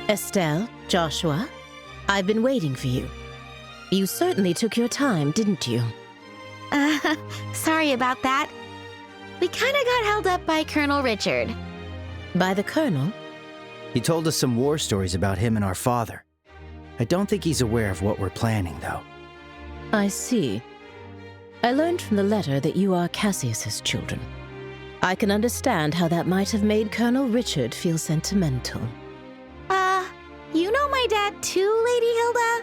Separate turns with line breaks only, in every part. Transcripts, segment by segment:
Estelle, Joshua, I've been waiting for you. You certainly took your time, didn't you?
Sorry about that. We kinda got held up by Colonel Richard.
By the Colonel?
He told us some war stories about him and our father. I don't think he's aware of what we're planning, though.
I see. I learned from the letter that you are Cassius's children. I can understand how that might have made Colonel Richard feel sentimental.
You know my dad too, Lady Hilda?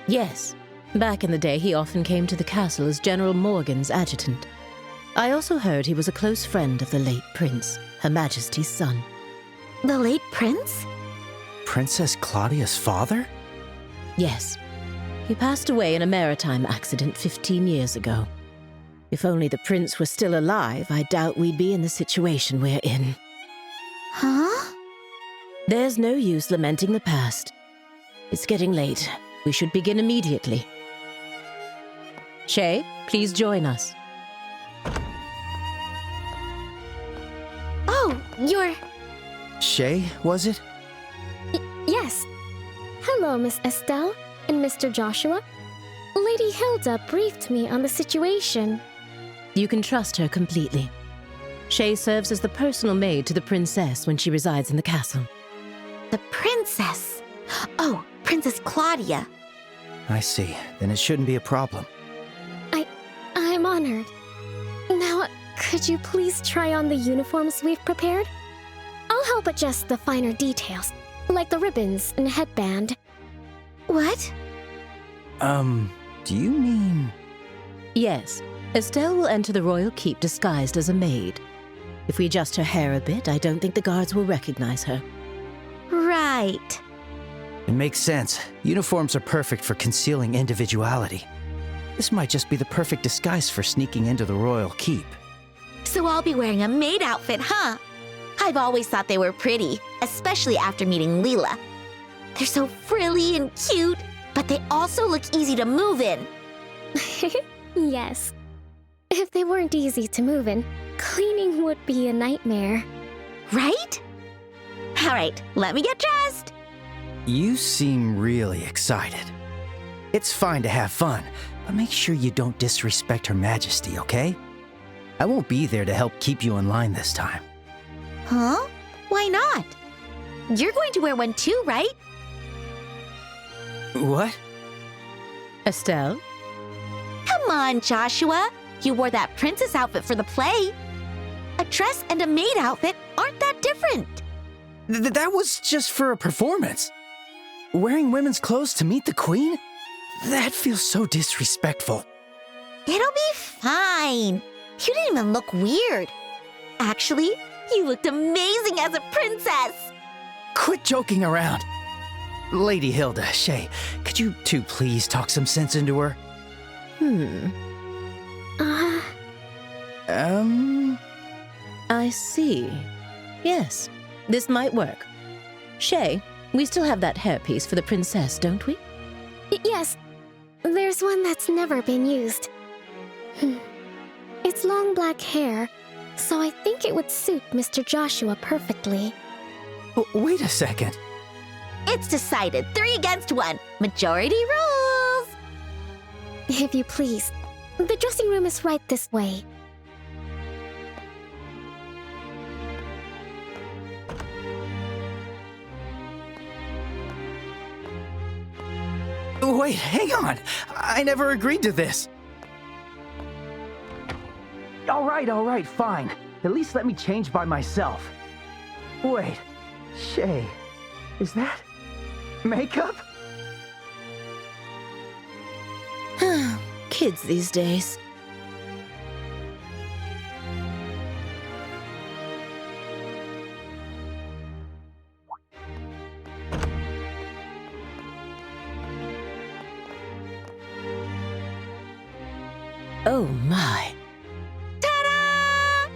Yes. Back in the day, he often came to the castle as General Morgan's adjutant. I also heard he was a close friend of the late prince, Her Majesty's son.
The late prince?
Princess Claudia's father?
Yes. He passed away in a maritime accident 15 years ago. If only the prince were still alive, I doubt we'd be in the situation we're in.
Huh?
There's no use lamenting the past. It's getting late. We should begin immediately. Shay, please join us.
Oh, you're...
Shay, was it?
Yes. Hello, Miss Estelle and Mr. Joshua. Lady Hilda briefed me on the situation.
You can trust her completely. Shay serves as the personal maid to the princess when she resides in the castle.
The princess. Oh, Princess Claudia.
I see. Then it shouldn't be a problem.
I'm honored. Now, could you please try on the uniforms we've prepared? I'll help adjust the finer details, like the ribbons and headband.
What?
Do you mean...
Yes, Estelle will enter the royal keep disguised as a maid. If we adjust her hair a bit, I don't think the guards will recognize her.
Right.
It makes sense. Uniforms are perfect for concealing individuality. This might just be the perfect disguise for sneaking into the royal keep.
So I'll be wearing a maid outfit, huh? I've always thought they were pretty, especially after meeting Leela. They're so frilly and cute, but they also look easy to move in.
Yes. If they weren't easy to move in, cleaning would be a nightmare.
Right? All right, let me get dressed.
You seem really excited. It's fine to have fun, but make sure you don't disrespect Her Majesty, okay? I won't be there to help keep you in line this time.
Huh? Why not? You're going to wear one too, right?
What?
Estelle?
Come on, Joshua. You wore that princess outfit for the play. A dress and a maid outfit aren't that different.
That was just for a performance. Wearing women's clothes to meet the queen? That feels so disrespectful.
It'll be fine. You didn't even look weird. Actually, you looked amazing as a princess.
Quit joking around. Lady Hilda, Shay, could you two please talk some sense into her?
I see. Yes, this might work. Shay, we still have that hairpiece for the princess, don't we?
Yes, there's one that's never been used. It's long black hair, so I think it would suit Mr. Joshua perfectly.
Wait a second.
It's decided. 3 against 1. Majority rules.
If you please, the dressing room is right this way.
Wait, hang on. I never agreed to this. All right, fine. At least let me change by myself. Wait, Shay, is that makeup?
Kids these days. Oh my.
Ta-da!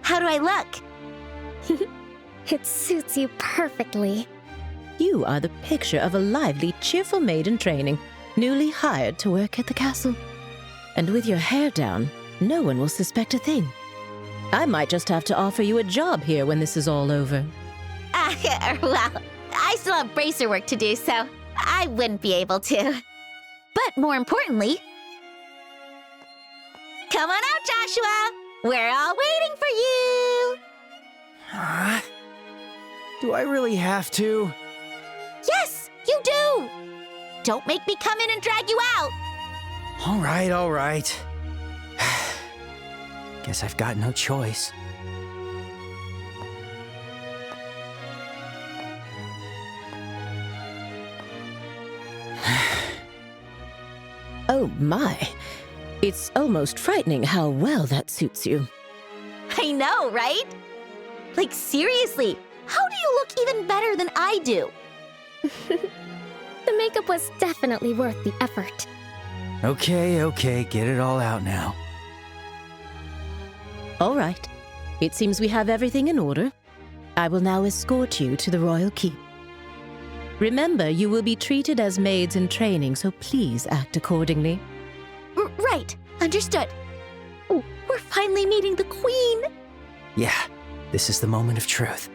How do I look?
It suits you perfectly.
You are the picture of a lively, cheerful maid in training, newly hired to work at the castle. And with your hair down, no one will suspect a thing. I might just have to offer you a job here when this is all over.
Well, I still have bracer work to do, so I wouldn't be able to. But more importantly, come on out, Joshua! We're all waiting for you!
Huh? Do I really have to?
Yes, you do! Don't make me come in and drag you out!
All right, all right. Guess I've got no choice.
Oh my. It's almost frightening how well that suits you.
I know, right? Like, seriously, how do you look even better than I do?
The makeup was definitely worth the effort.
Okay, get it all out now.
All right. It seems we have everything in order. I will now escort you to the royal keep. Remember, you will be treated as maids in training, so please act accordingly.
Right, understood. Oh, we're finally meeting the queen.
Yeah, this is the moment of truth.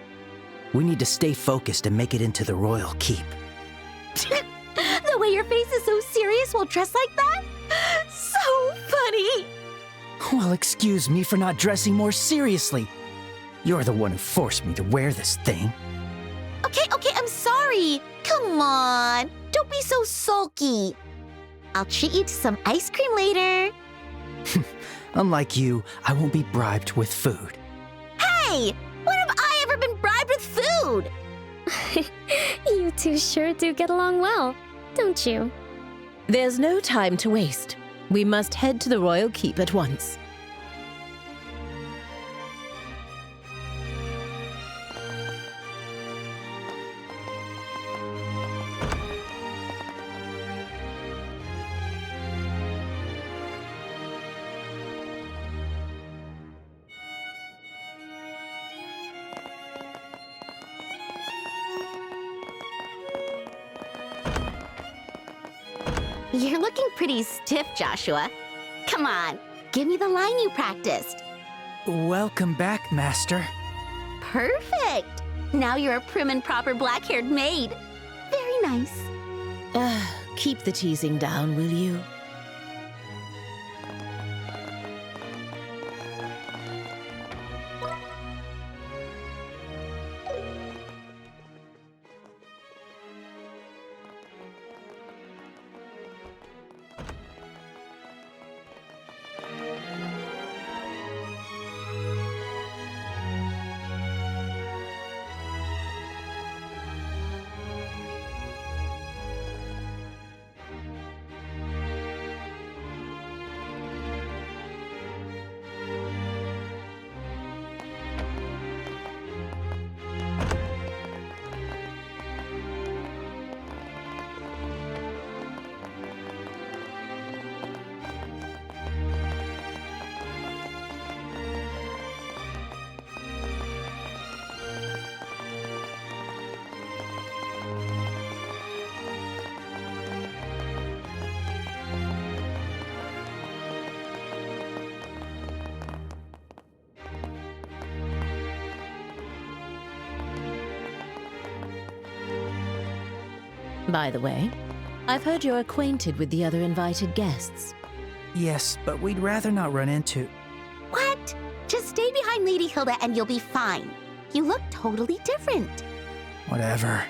We need to stay focused and make it into the royal keep.
The way your face is so serious while dressed like that? So funny!
Well, excuse me for not dressing more seriously. You're the one who forced me to wear this thing.
Okay, I'm sorry. Come on, don't be so sulky. I'll treat you to some ice cream later.
Unlike you, I won't be bribed with food.
Hey, when have I ever been bribed with food?
You two sure do get along well, don't you?
There's no time to waste. We must head to the royal keep at once.
You're looking pretty stiff, Joshua. Come on, give me the line you practiced.
Welcome back, Master.
Perfect! Now you're a prim and proper black-haired maid. Very nice.
Keep the teasing down, will you? By the way, I've heard you're acquainted with the other invited guests.
Yes, but we'd rather not run into...
What? Just stay behind Lady Hilda and you'll be fine. You look totally different.
Whatever.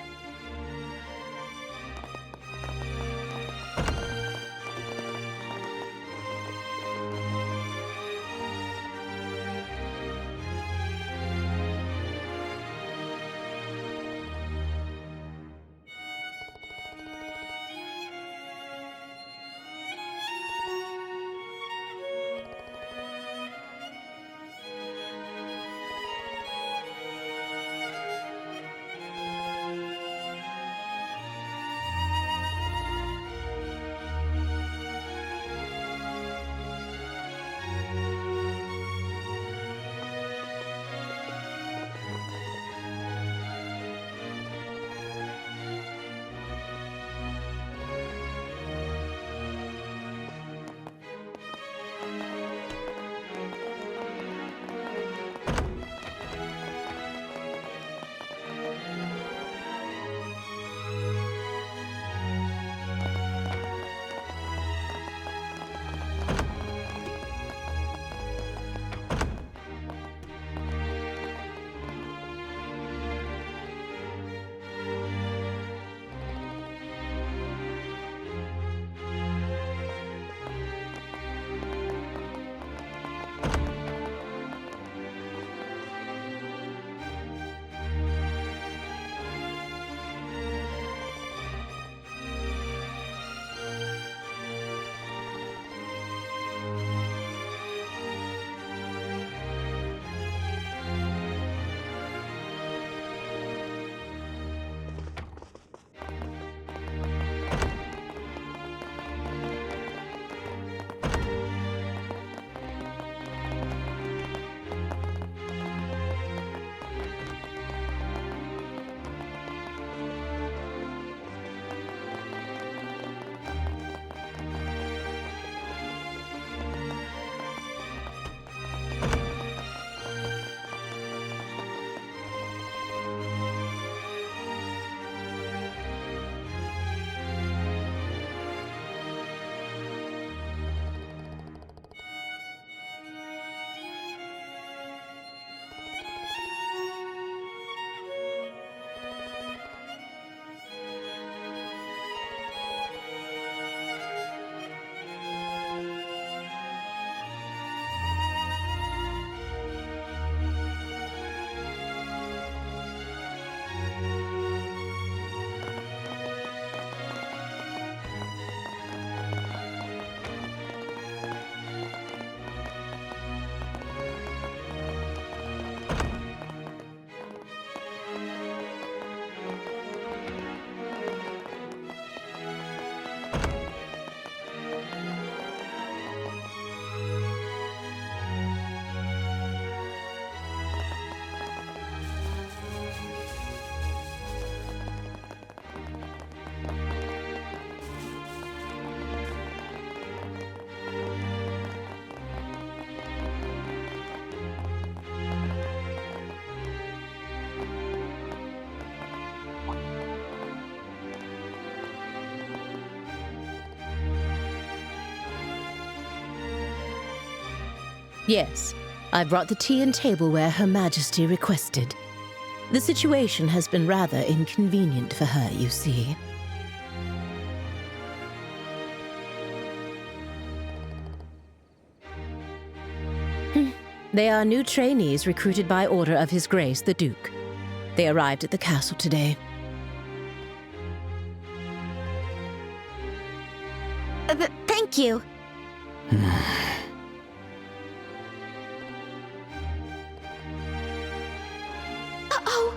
Yes, I brought the tea and tableware Her Majesty requested. The situation has been rather inconvenient for her, you see. They are new trainees recruited by order of His Grace the Duke. They arrived at the castle today.
Thank you. Uh-oh.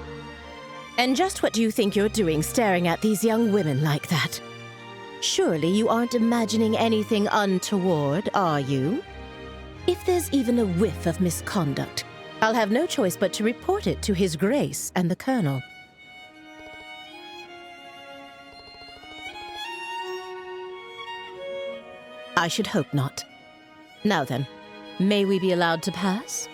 And just what do you think you're doing staring at these young women like that? Surely you aren't imagining anything untoward, are you? If there's even a whiff of misconduct, I'll have no choice but to report it to His Grace and the Colonel. I should hope not. Now then, may we be allowed to pass?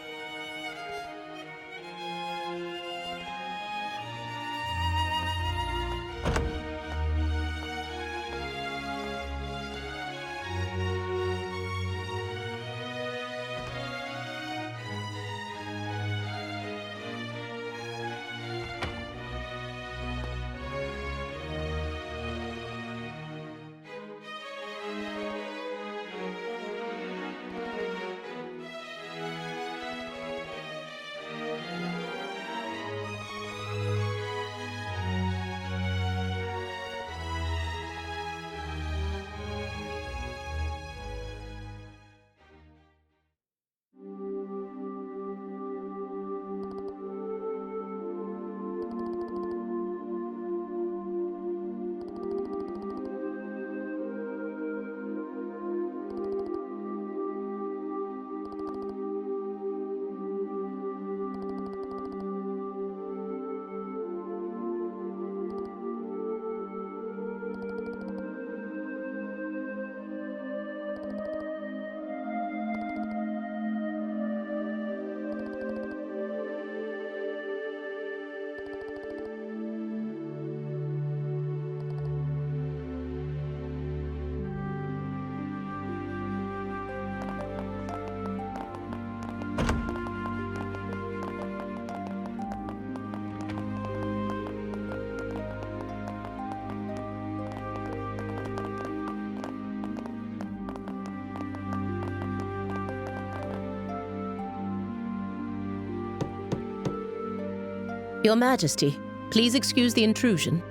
Your Majesty, please excuse the intrusion.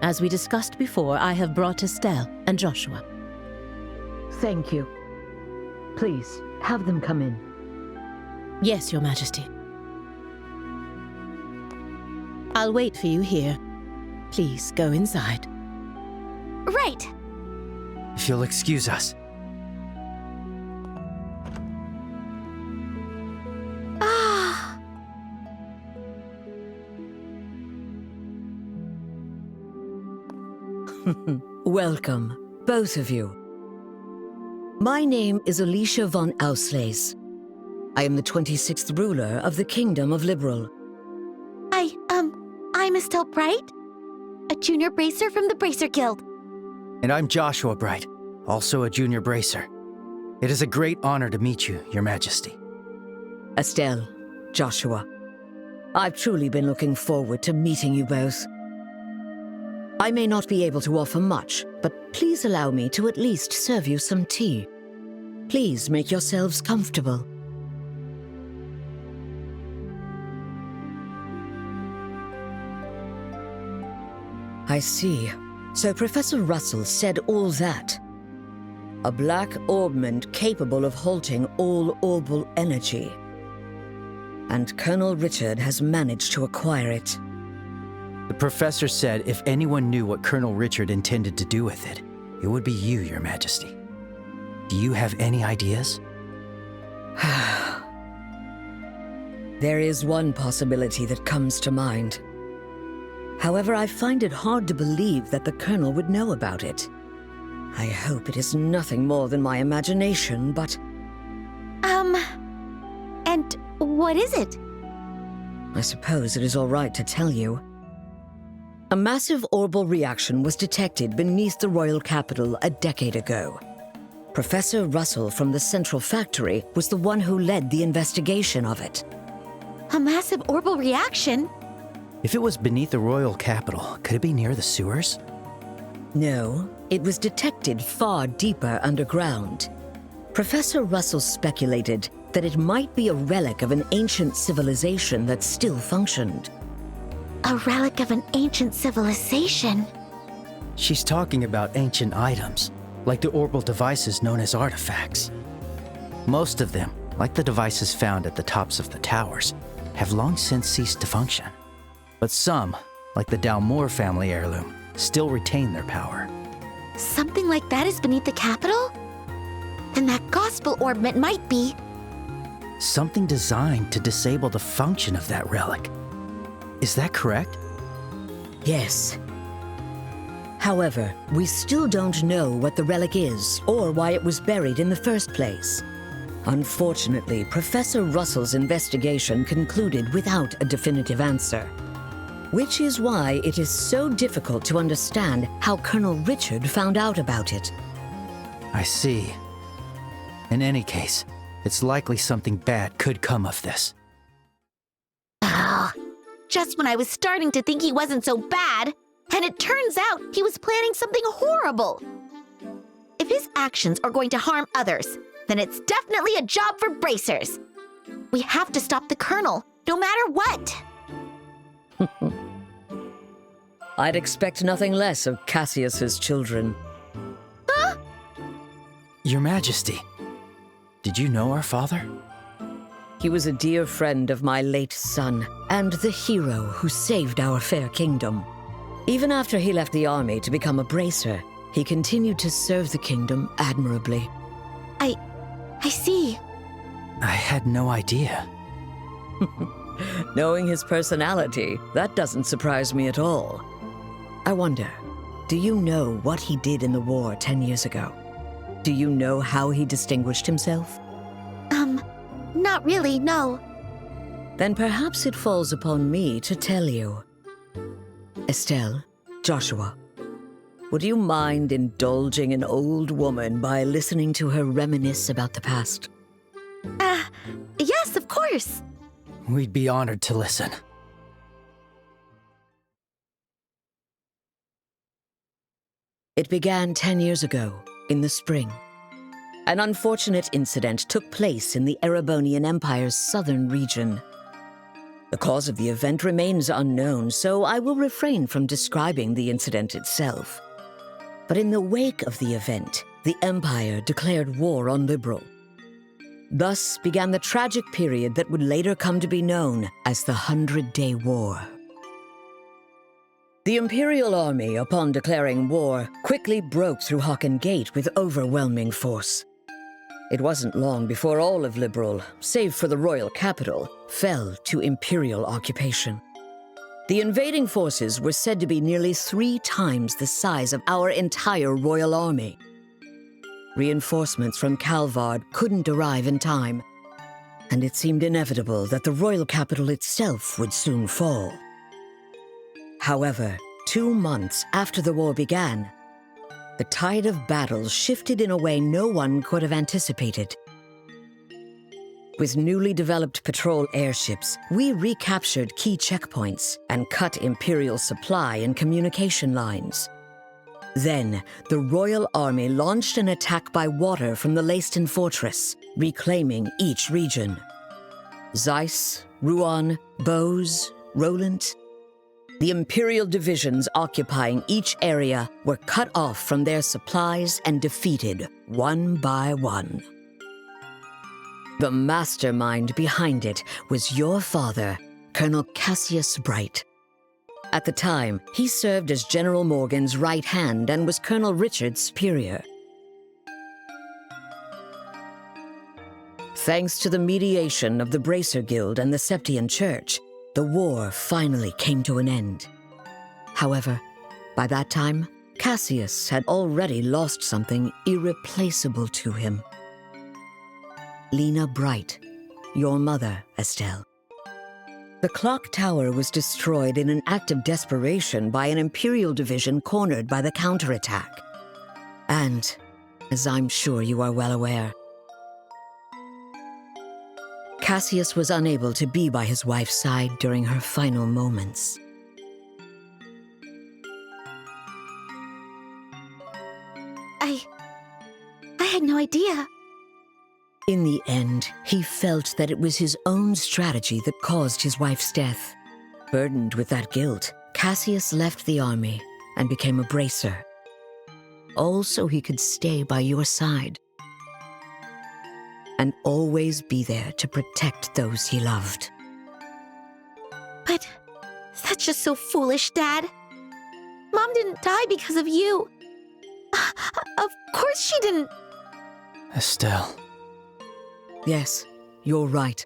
As we discussed before, I have brought Estelle and Joshua.
Thank you. Please, have them come in.
Yes, Your Majesty. I'll wait for you here. Please go inside.
Right.
If you'll excuse us.
Ah.
Welcome, both of you. My name is Alicia von Auslese. I am the 26th ruler of the Kingdom of Liberal.
I'm Estelle Bright, a junior bracer from the Bracer Guild.
And I'm Joshua Bright, also a junior bracer. It is a great honor to meet you, Your Majesty.
Estelle, Joshua, I've truly been looking forward to meeting you both. I may not be able to offer much, but please allow me to at least serve you some tea. Please make yourselves comfortable. I see. So Professor Russell said all that. A black orbment capable of halting all orbal energy. And Colonel Richard has managed to acquire it.
The professor said if anyone knew what Colonel Richard intended to do with it, it would be you, Your Majesty. Do you have any ideas?
There is one possibility that comes to mind. However, I find it hard to believe that the Colonel would know about it. I hope it is nothing more than my imagination, but...
And what is it?
I suppose it is all right to tell you. A massive orbal reaction was detected beneath the royal capital a decade ago. Professor Russell from the Central Factory was the one who led the investigation of it.
A massive orbital reaction?
If it was beneath the royal capital, could it be near the sewers?
No, it was detected far deeper underground. Professor Russell speculated that it might be a relic of an ancient civilization that still functioned.
A relic of an ancient civilization?
She's talking about ancient items, like the orbital devices known as artifacts. Most of them, like the devices found at the tops of the towers, have long since ceased to function. But some, like the Dalmore family heirloom, still retain their power.
Something like that is beneath the capital? Then that gospel ornament might be...
Something designed to disable the function of that relic. Is that correct?
Yes. However, we still don't know what the relic is or why it was buried in the first place. Unfortunately, Professor Russell's investigation concluded without a definitive answer, which is why it is so difficult to understand how Colonel Richard found out about it.
I see. In any case, it's likely something bad could come of this.
Oh, just when I was starting to think he wasn't so bad, and it turns out he was planning something horrible. If his actions are going to harm others, then it's definitely a job for bracers. We have to stop the Colonel, no matter what.
I'd expect nothing less of Cassius's children.
Your Majesty, did you know our father?
He was a dear friend of my late son, and the hero who saved our fair kingdom. Even after he left the army to become a bracer, he continued to serve the kingdom admirably.
I see.
I had no idea.
Knowing his personality, that doesn't surprise me at all. I wonder, do you know what he did in the war 10 years ago? Do you know how he distinguished himself?
Not really, no.
Then perhaps it falls upon me to tell you. Estelle, Joshua, would you mind indulging an old woman by listening to her reminisce about the past?
Yes, of course.
We'd be honored to listen.
It began 10 years ago, in the spring. An unfortunate incident took place in the Erebonian Empire's southern region. The cause of the event remains unknown, so I will refrain from describing the incident itself. But in the wake of the event, the Empire declared war on Liberl. Thus began the tragic period that would later come to be known as the 100-Day War. The Imperial Army, upon declaring war, quickly broke through Hocken Gate with overwhelming force. It wasn't long before all of Liberl, save for the royal capital, fell to Imperial occupation. The invading forces were said to be nearly 3 times the size of our entire royal army. Reinforcements from Calvard couldn't arrive in time, and it seemed inevitable that the royal capital itself would soon fall. However, 2 months after the war began, the tide of battle shifted in a way no one could have anticipated. With newly developed patrol airships, we recaptured key checkpoints and cut Imperial supply and communication lines. Then, the Royal Army launched an attack by water from the Leiston Fortress, reclaiming each region. Zeiss, Rouen, Bose, Roland. The Imperial divisions occupying each area were cut off from their supplies and defeated one by one. The mastermind behind it was your father, Colonel Cassius Bright. At the time, he served as General Morgan's right hand and was Colonel Richard's superior. Thanks to the mediation of the Bracer Guild and the Septian Church, the war finally came to an end. However, by that time, Cassius had already lost something irreplaceable to him. Lena Bright, your mother, Estelle. The clock tower was destroyed in an act of desperation by an Imperial division cornered by the counterattack. And as I'm sure you are well aware. Cassius was unable to be by his wife's side during her final moments.
I had no idea.
In the end, he felt that it was his own strategy that caused his wife's death. Burdened with that guilt, Cassius left the army and became a bracer. All so he could stay by your side and always be there to protect those he loved.
But that's just so foolish, Dad. Mom didn't die because of you. Of course she didn't.
Estelle.
Yes, you're right.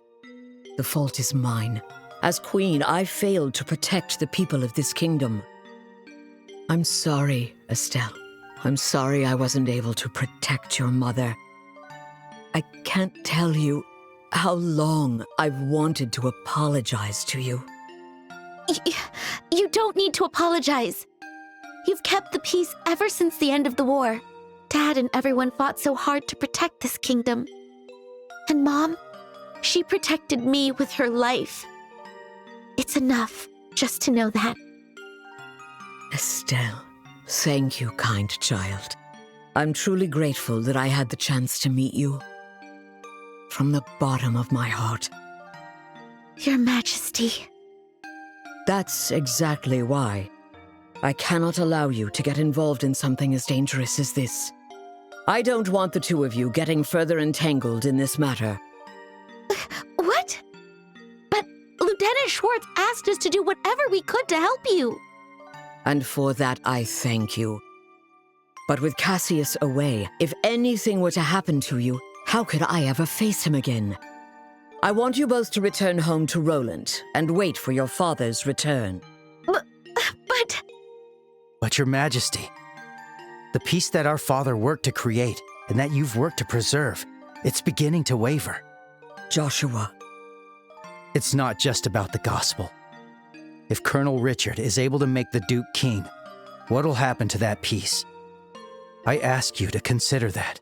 The fault is mine. As queen, I failed to protect the people of this kingdom. I'm sorry, Estelle. I'm sorry I wasn't able to protect your mother. I can't tell you how long I've wanted to apologize to you.
You don't need to apologize. You've kept the peace ever since the end of the war. Dad and everyone fought so hard to protect this kingdom. And Mom, she protected me with her life. It's enough just to know that.
Estelle, thank you, kind child. I'm truly grateful that I had the chance to meet you. From the bottom of my heart.
Your Majesty.
That's exactly why. I cannot allow you to get involved in something as dangerous as this. I don't want the two of you getting further entangled in this matter.
What? But Lieutenant Schwartz asked us to do whatever we could to help you.
And for that, I thank you. But with Cassius away, if anything were to happen to you, how could I ever face him again? I want you both to return home to Roland and wait for your father's return.
But Your Majesty, the peace that our father worked to create and that you've worked to preserve, it's beginning to waver.
Joshua.
It's not just about the gospel. If Colonel Richard is able to make the Duke king, what'll happen to that peace? I ask you to consider that.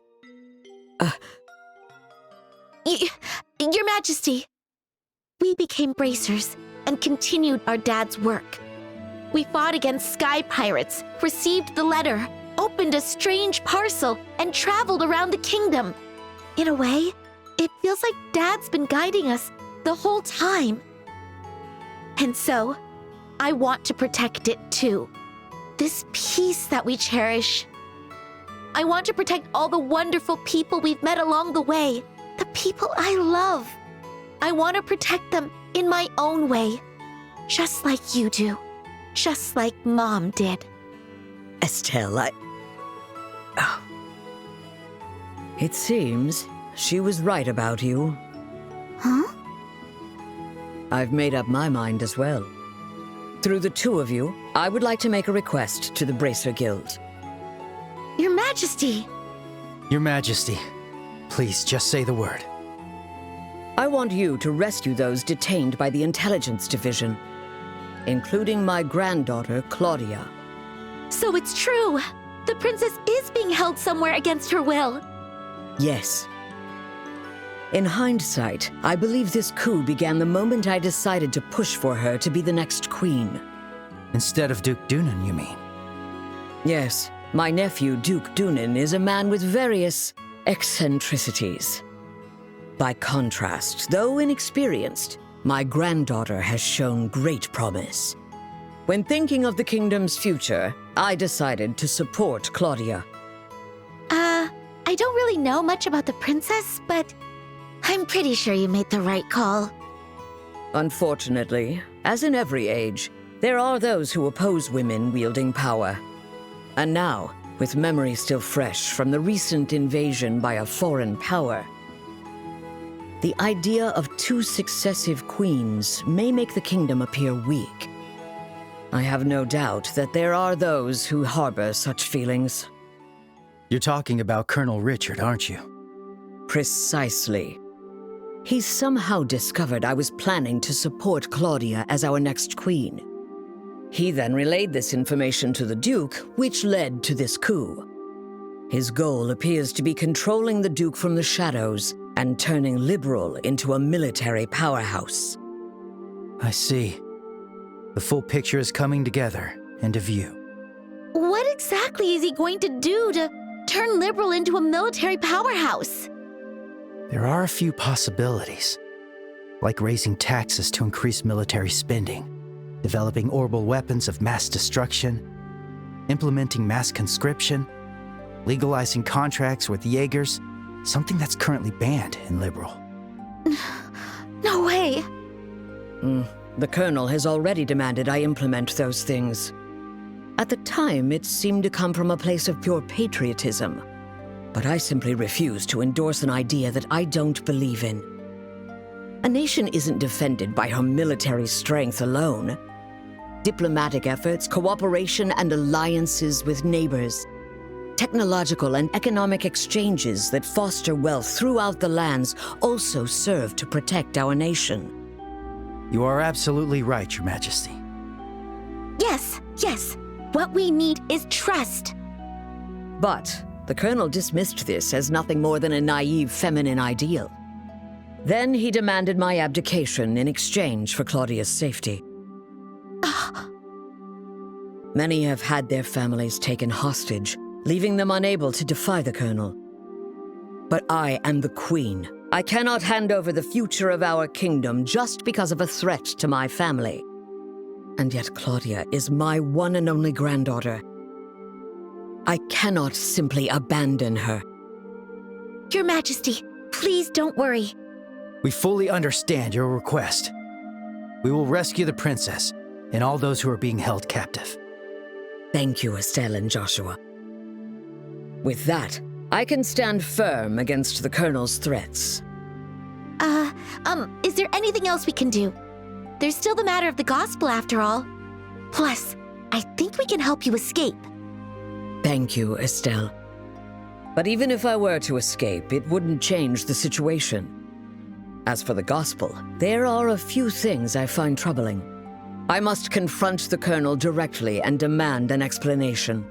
Your Majesty, we became bracers and continued our dad's work. We fought against sky pirates, received the letter, opened a strange parcel, and traveled around the kingdom. In a way, it feels like Dad's been guiding us the whole time. And so, I want to protect it too. This peace that we cherish. I want to protect all the wonderful people we've met along the way. The people I love. I want to protect them in my own way. Just like you do. Just like Mom did.
Estelle, It seems she was right about you.
Huh?
I've made up my mind as well. Through the two of you, I would like to make a request to the Bracer Guild.
Your Majesty!
Your Majesty, please just say the word.
I want you to rescue those detained by the Intelligence Division, including my granddaughter, Claudia.
So it's true! The princess is being held somewhere against her will.
Yes. In hindsight, I believe this coup began the moment I decided to push for her to be the next queen.
Instead of Duke Dunan, you mean?
Yes, my nephew, Duke Dunan, is a man with various eccentricities. By contrast, though inexperienced, my granddaughter has shown great promise. When thinking of the kingdom's future, I decided to support Claudia.
I don't really know much about the princess, but I'm pretty sure you made the right call.
Unfortunately, as in every age, there are those who oppose women wielding power. And now, with memory still fresh from the recent invasion by a foreign power, the idea of two successive queens may make the kingdom appear weak. I have no doubt that there are those who harbor such feelings.
You're talking about Colonel Richard, aren't you?
Precisely. He somehow discovered I was planning to support Claudia as our next queen. He then relayed this information to the Duke, which led to this coup. His goal appears to be controlling the Duke from the shadows and turning Liberal into a military powerhouse.
I see. The full picture is coming together into view.
What exactly is he going to do to turn Liberal into a military powerhouse?
There are a few possibilities, like raising taxes to increase military spending, developing orbital weapons of mass destruction, implementing mass conscription, legalizing contracts with Jaegers, something that's currently banned in Liberal.
No way!
The Colonel has already demanded I implement those things. At the time, it seemed to come from a place of pure patriotism. But I simply refuse to endorse an idea that I don't believe in. A nation isn't defended by her military strength alone. Diplomatic efforts, cooperation, and alliances with neighbors. Technological and economic exchanges that foster wealth throughout the lands also serve to protect our nation.
You are absolutely right, Your Majesty.
Yes. What we need is trust.
But the Colonel dismissed this as nothing more than a naive feminine ideal. Then he demanded my abdication in exchange for Claudia's safety. Many have had their families taken hostage, leaving them unable to defy the Colonel. But I am the Queen. I cannot hand over the future of our kingdom just because of a threat to my family. And yet Claudia is my one and only granddaughter. I cannot simply abandon her.
Your Majesty, please don't worry.
We fully understand your request. We will rescue the princess and all those who are being held captive.
Thank you, Estelle and Joshua. With that, I can stand firm against the Colonel's threats.
Is there anything else we can do? There's still the matter of the gospel after all. Plus, I think we can help you escape.
Thank you, Estelle. But even if I were to escape, it wouldn't change the situation. As for the gospel, there are a few things I find troubling. I must confront the Colonel directly and demand an explanation.